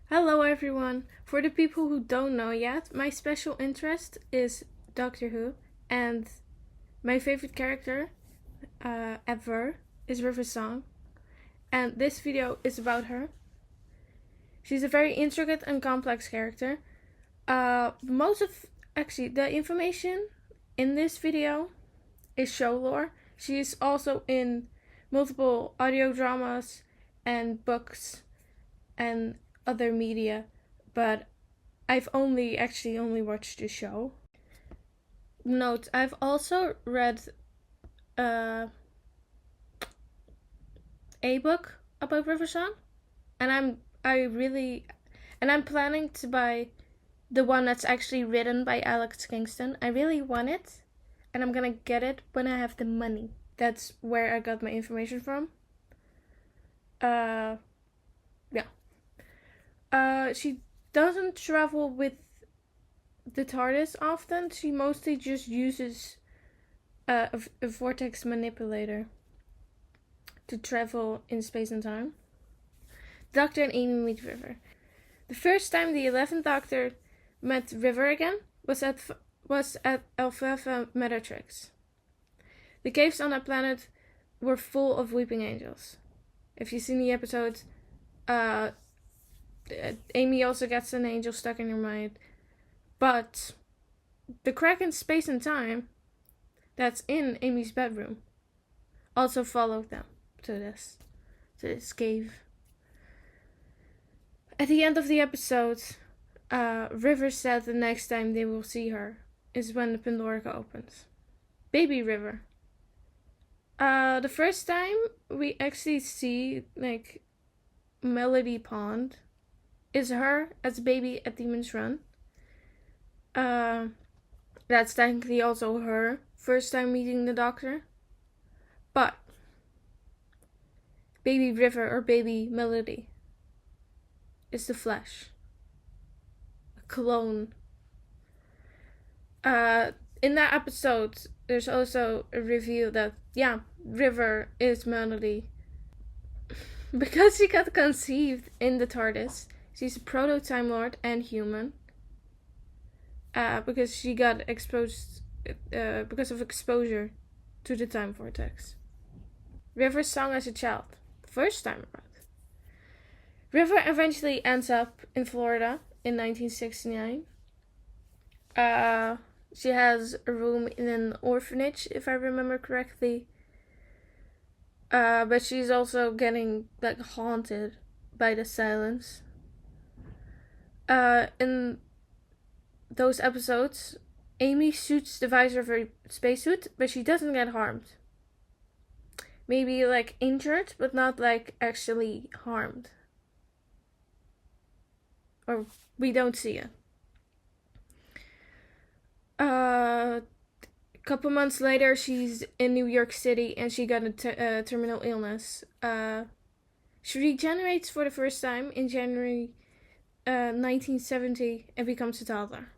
Hello everyone! For the people who don't know yet, my special interest is Doctor Who, and my favorite character ever is River Song, and this video is about her. She's a very intricate and complex character. The information in this video is show lore. She's also in multiple audio dramas and books and other media, but I've only watched the show. Note, I've also read a book about River Song, and I'm planning to buy the one that's actually written by Alex Kingston. I really want it, and I'm gonna get it when I have the money. That's where I got my information from. She doesn't travel with the TARDIS often. She mostly just uses a vortex manipulator to travel in space and time. Doctor and Amy meet River. The first time the 11th Doctor met River again was at Alpha Metatrix. The caves on that planet were full of weeping angels. If you've seen the episode, Amy also gets an angel stuck in her mind. But the crack in space and time that's in Amy's bedroom also followed them to this cave. At the end of the episode, River said the next time they will see her is when the Pandorica opens. Baby River. The first time we actually see Melody Pond is her as a baby at Demon's Run. That's technically also her first time meeting the Doctor. But Baby River or Baby Melody is the Flash. A clone. In that episode, there's also a reveal that, River is Melody. Because she got conceived in the TARDIS, she's a proto-Time Lord and human. Because she got exposed because of exposure to the time vortex. River's song as a child, the first time around. River eventually ends up in Florida in 1969. She has a room in an orphanage, if I remember correctly. But she's also getting haunted by the silence. In those episodes, Amy shoots the visor of her spacesuit, but she doesn't get harmed. Maybe injured, but not actually harmed. Or we don't see it. A couple months later, she's in New York City and she got a terminal illness. She regenerates for the first time in January 1970 and becomes a toddler.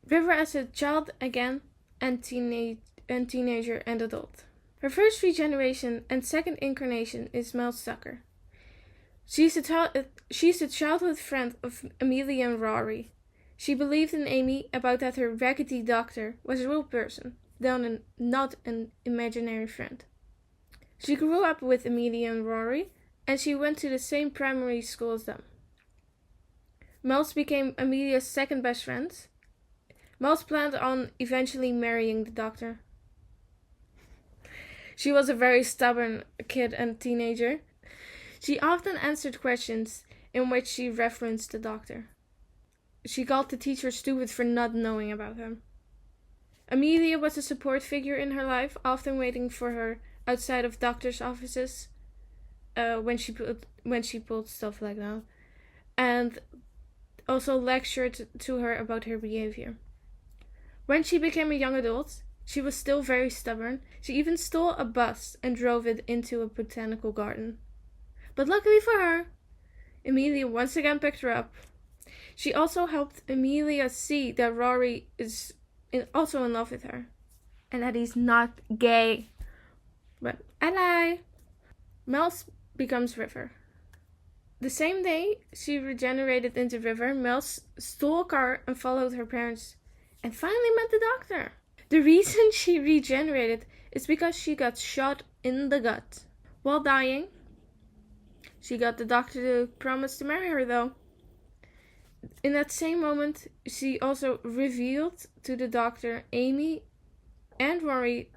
River as a child again, and teenager and adult. Her first regeneration and second incarnation is Mel Tucker. She's a childhood friend of Amelia and Rory. She believed in Amy about that her raggedy doctor was a real person, not an imaginary friend. She grew up with Amelia and Rory, and she went to the same primary school as them. Mels became Amelia's second best friend. Mels planned on eventually marrying the Doctor. She was a very stubborn kid and teenager. She often answered questions in which she referenced the Doctor. She called the teacher stupid for not knowing about him. Amelia was a support figure in her life, often waiting for her outside of doctors' offices when she pulled stuff like that, and also lectured to her about her behavior. When she became a young adult, she was still very stubborn. She even stole a bus and drove it into a botanical garden. But luckily for her, Amelia once again picked her up. She also helped Amelia see that Rory is also in love with her, and that he's not gay. But I lie. Mel becomes River. The same day she regenerated into River, Mel stole a car and followed her parents and finally met the doctor. The reason she regenerated is because she got shot in the gut. While dying, she got the doctor to promise to marry her though. In that same moment, she also revealed to the doctor, Amy and Rory,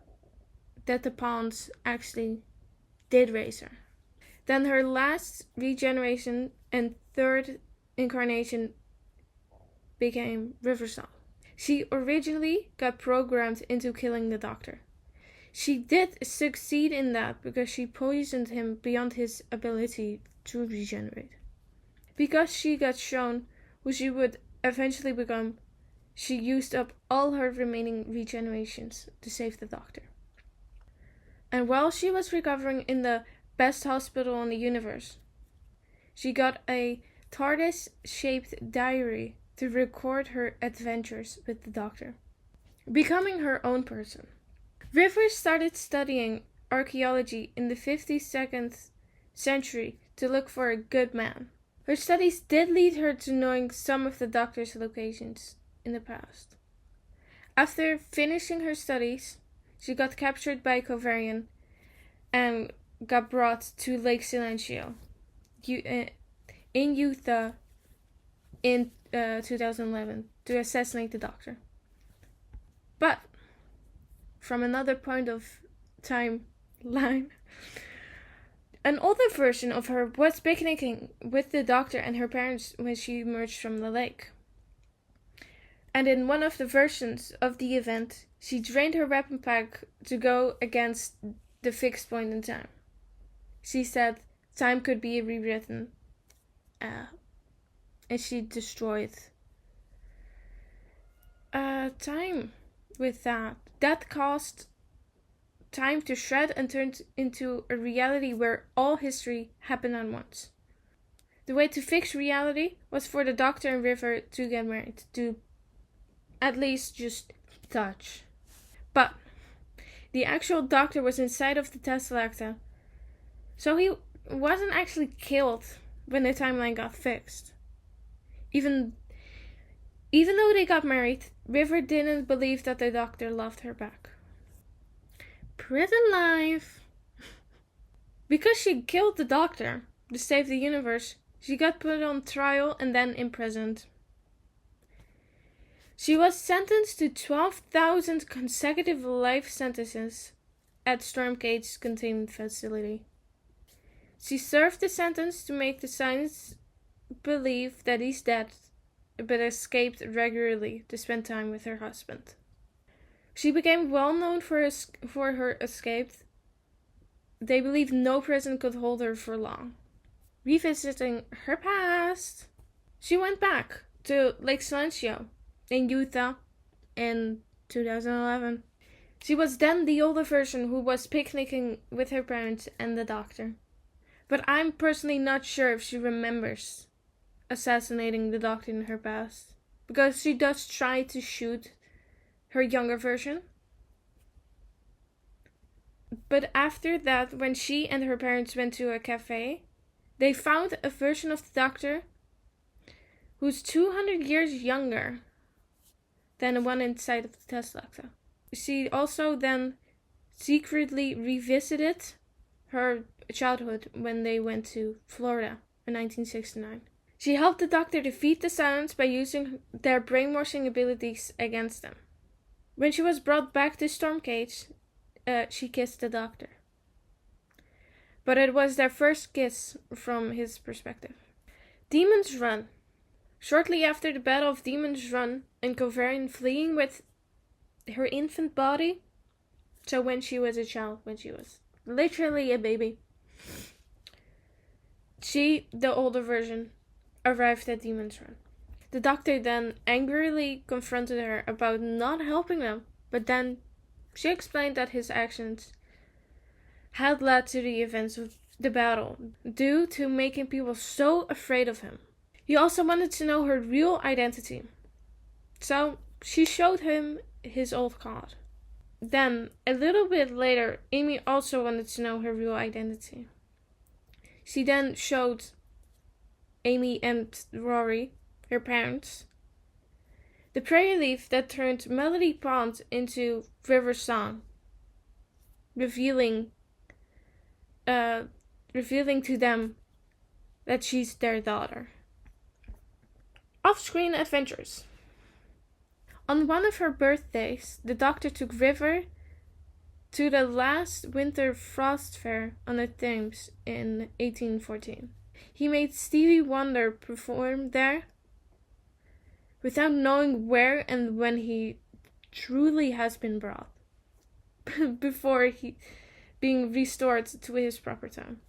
that the Pawns actually did raise her. Then her last regeneration and third incarnation became Riversong. She originally got programmed into killing the doctor. She did succeed in that because she poisoned him beyond his ability to regenerate. Because she got shown who she would eventually become, she used up all her remaining regenerations to save the doctor. And while she was recovering in the best hospital in the universe, she got a TARDIS-shaped diary to record her adventures with the doctor, becoming her own person. Rivers started studying archaeology in the 52nd century to look for a good man. Her studies did lead her to knowing some of the doctor's locations in the past. After finishing her studies, she got captured by Covarian and got brought to Lake Silencio in Utah in 2011 to assassinate the doctor. But from another point of timeline, an older version of her was picnicking with the doctor and her parents when she emerged from the lake. And in one of the versions of the event, she drained her weapon pack to go against the fixed point in time. She said time could be rewritten, and she destroyed time with that. That caused time to shred and turned into a reality where all history happened at once. The way to fix reality was for the doctor and River to get married, to at least just touch. But the actual doctor was inside of the Tesseract, so he wasn't actually killed when the timeline got fixed. Even though they got married, River didn't believe that the doctor loved her back. Prison life. Because she killed the doctor to save the universe, she got put on trial and then imprisoned. She was sentenced to 12,000 consecutive life sentences at Stormgate's containment facility. She served the sentence to make the science believe that he's dead, but escaped regularly to spend time with her husband. She became well known for her escape. They believed no prison could hold her for long. Revisiting her past, she went back to Lake Silencio in Utah in 2011. She was then the older version who was picnicking with her parents and the doctor. But I'm personally not sure if she remembers assassinating the doctor in her past, because she does try to shoot her younger version. But after that, when she and her parents went to a cafe, they found a version of the doctor who's 200 years younger than the one inside of the Tesseract. She also then secretly revisited her childhood when they went to Florida in 1969. She helped the doctor defeat the Silence by using their brainwashing abilities against them. When she was brought back to Stormgate, she kissed the doctor. But it was their first kiss from his perspective. Demon's Run. Shortly after the Battle of Demon's Run and Covarian fleeing with her infant body, so when she was a child, when she was literally a baby, she, the older version, arrived at Demon's Run. The doctor then angrily confronted her about not helping them, but then she explained that his actions had led to the events of the battle due to making people so afraid of him. He also wanted to know her real identity, so she showed him his old card. Then, a little bit later, Amy also wanted to know her real identity. She then showed Amy and Rory, her parents, the prairie leaf that turned Melody Pond into River Song, revealing to them that she's their daughter. Off-screen adventures. On one of her birthdays, the Doctor took River to the last winter frost fair on the Thames in 1814. He made Stevie Wonder perform there without knowing where and when he truly has been brought, before he being restored to his proper time.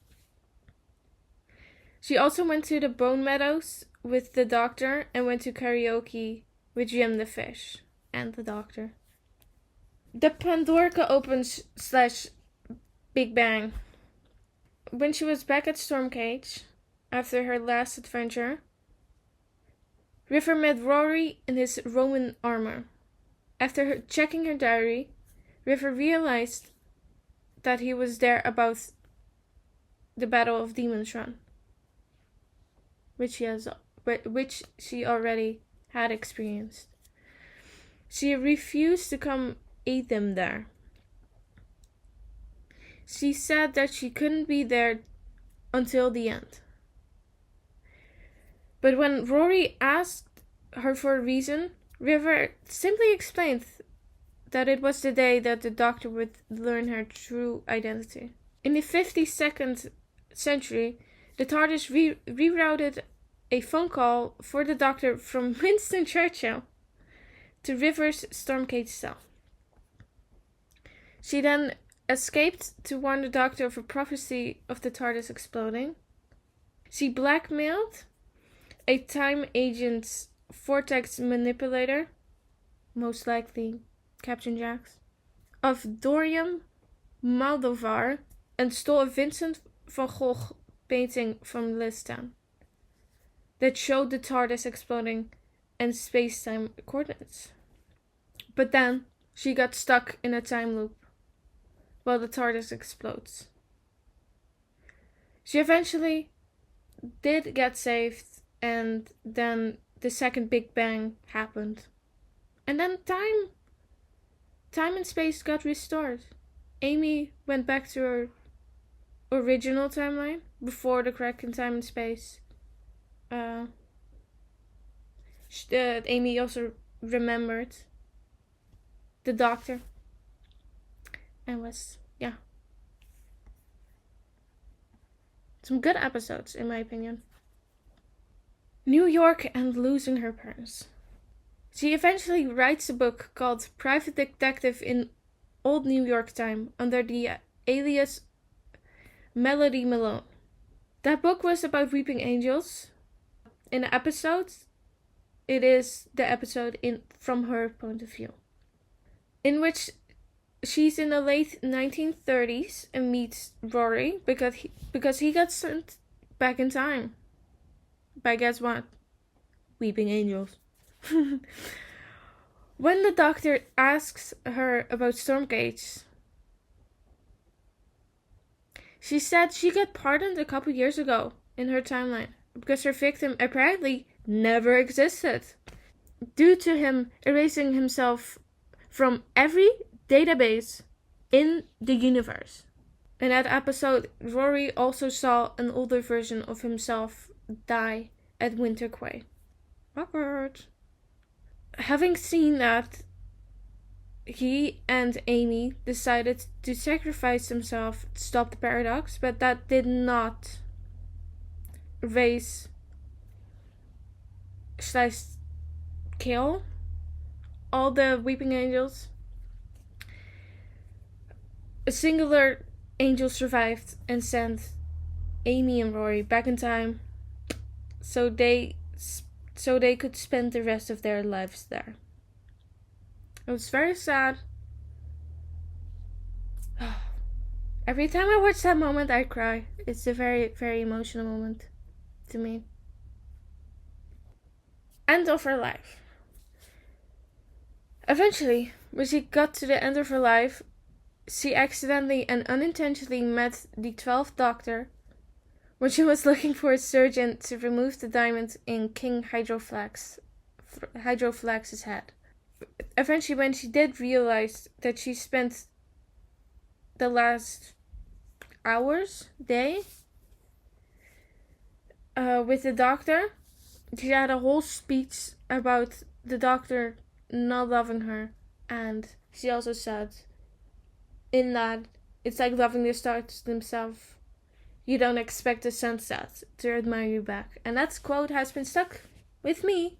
She also went to the Bone Meadows with the Doctor and went to karaoke with Jim the Fish and the Doctor. The Pandorica opens / Big Bang. When she was back at Stormcage, after her last adventure, River met Rory in his Roman armor. After checking her diary, River realized that he was there about the Battle of Demon's Run, which she already had experienced. She refused to come aid them there. She said that she couldn't be there until the end. But when Rory asked her for a reason, River simply explained that it was the day that the Doctor would learn her true identity. In the 52nd century, the TARDIS rerouted a phone call for the Doctor from Winston Churchill to River's Stormcage cell. She then escaped to warn the Doctor of a prophecy of the TARDIS exploding. She blackmailed a time agent's vortex manipulator, most likely Captain Jax, of Dorium Moldovar, and stole a Vincent van Gogh painting from Listown that showed the TARDIS exploding and space-time coordinates. But then she got stuck in a time loop while the TARDIS explodes. She eventually did get saved, and then the second Big Bang happened. And then time and space got restored. Amy went back to her original timeline before the crack in time and space. Amy also remembered the Doctor and was, some good episodes in my opinion. New York and losing her parents. She eventually writes a book called Private Detective in Old New York Time under the alias Melody Malone. That book was about weeping angels. In the episode, it is the episode from her point of view, in which she's in the late 1930s and meets Rory because he got sent back in time. By guess what? Weeping angels. When the Doctor asks her about Stormcage, she said she got pardoned a couple years ago in her timeline because her victim apparently never existed, due to him erasing himself from every database in the universe. In that episode, Rory also saw an older version of himself die at Winter Quay. Awkward. Having seen that, he and Amy decided to sacrifice themselves to stop the paradox, but that did not erase / kill all the weeping angels. A singular angel survived and sent Amy and Rory back in time so they could spend the rest of their lives there. It was very sad. Every time I watch that moment, I cry. It's a very, very emotional moment to me. End of her life. Eventually, when she got to the end of her life, she accidentally and unintentionally met the 12th Doctor, when she was looking for a surgeon to remove the diamond in King Hydroflax's head. Eventually, when she did realize that she spent the last day, with the doctor, she had a whole speech about the doctor not loving her, and she also said in that it's like loving the stars themselves. You don't expect the sunset to admire you back. And that quote has been stuck with me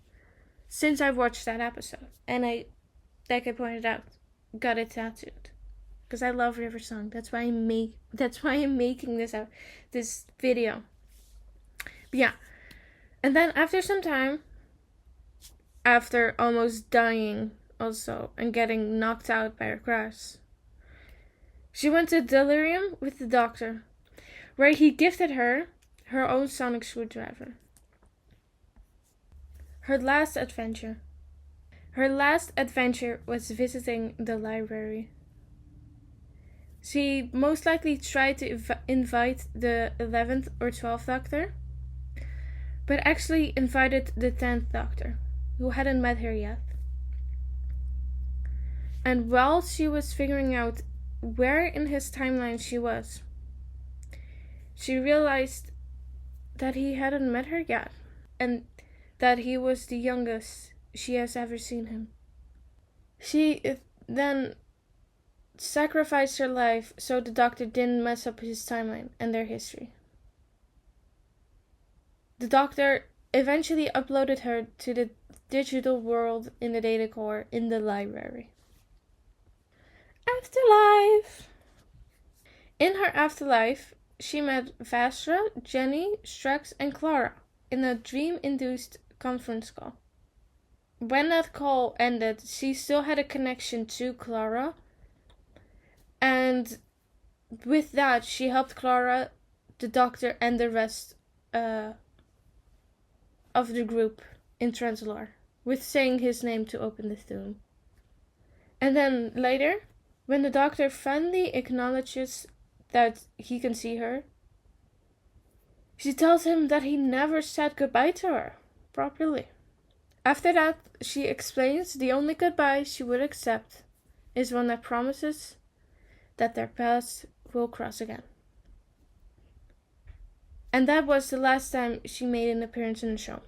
since I watched that episode. And I, like I pointed out, got it tattooed. Because I love River Song. That's why I'm making this video. But yeah. And then after some time, after almost dying also and getting knocked out by her crush, she went to delirium with the doctor, where he gifted her own sonic screwdriver. Her last adventure was visiting the library. She most likely tried to invite the 11th or 12th Doctor, but actually invited the 10th Doctor, who hadn't met her yet. And while she was figuring out where in his timeline she was, she realized that he hadn't met her yet, and that he was the youngest she has ever seen him. She then sacrificed her life so the doctor didn't mess up his timeline and their history. The doctor eventually uploaded her to the digital world in the data core in the library. Afterlife! In her afterlife, she met Vastra, Jenny, Strax, and Clara in a dream-induced conference call. When that call ended, she still had a connection to Clara, and with that, she helped Clara, the doctor, and the rest of the group in Translator with saying his name to open the tomb. And then later, when the doctor finally acknowledges that he can see her, she tells him that he never said goodbye to her properly. After that, she explains the only goodbye she would accept is one that promises that their paths will cross again. And that was the last time she made an appearance in the show.